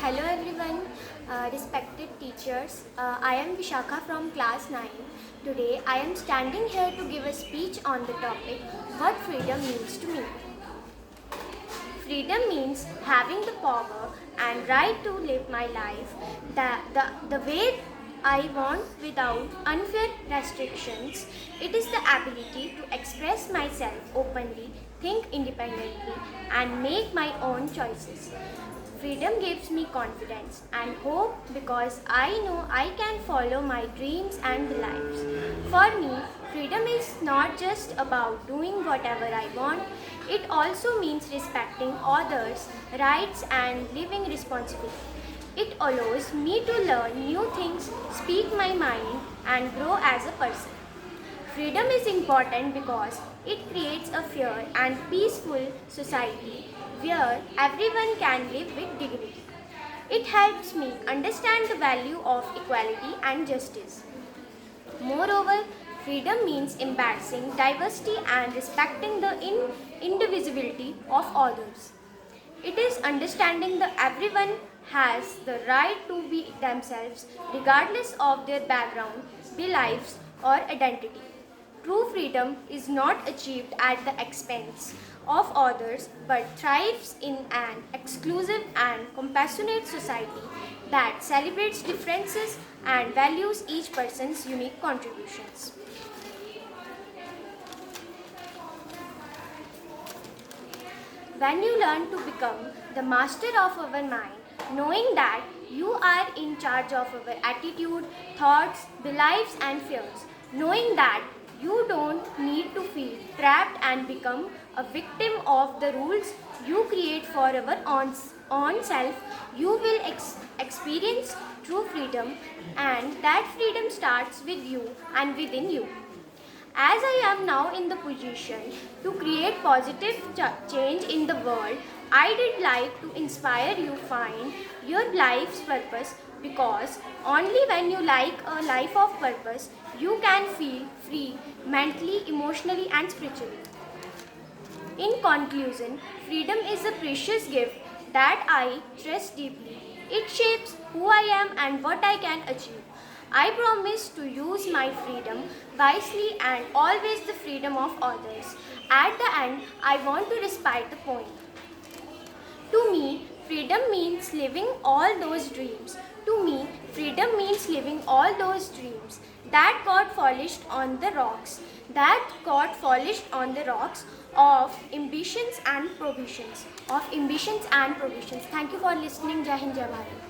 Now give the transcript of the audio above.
Hello everyone, respected teachers. I am Vishakha from class 9. Today I am standing here to give a speech on the topic what freedom means to me. Freedom means having the power and right to live my life the way I want without unfair restrictions. It is the ability to express myself openly, think independently, and make my own choices. Freedom gives me confidence and hope because I know I can follow my dreams and lives. For me, freedom is not just about doing whatever I want, it also means respecting others' rights and living responsibly. It allows me to learn new things, speak my mind, and grow as a person. Freedom is important because it creates a fair and peaceful society where everyone can live with dignity. It helps me understand the value of equality and justice. Moreover, freedom means embracing diversity and respecting the indivisibility of others. It is understanding that everyone has the right to be themselves regardless of their background, beliefs, or identity. True freedom is not achieved at the expense of others but thrives in an exclusive and compassionate society that celebrates differences and values each person's unique contributions. When you learn to become the master of our mind, knowing that you are in charge of our attitude, thoughts, beliefs, and fears, knowing that you don't need to feel trapped and become a victim of the rules you create for our own self, you will experience true freedom, and that freedom starts with you and within you. As I am now in the position to create positive change in the world, I did like to inspire you find your life's purpose because only when you like a life of purpose, you can feel free mentally, emotionally and spiritually. In conclusion, freedom is a precious gift that I trust deeply. It shapes who I am and what I can achieve. I promise to use my freedom wisely and always the freedom of others. At the end, I want to respect the point. To me, freedom means living all those dreams. To me, freedom means living all those dreams that got polished on the rocks, of ambitions and provisions, Thank you for listening. Jai Hind, Jai Bharat.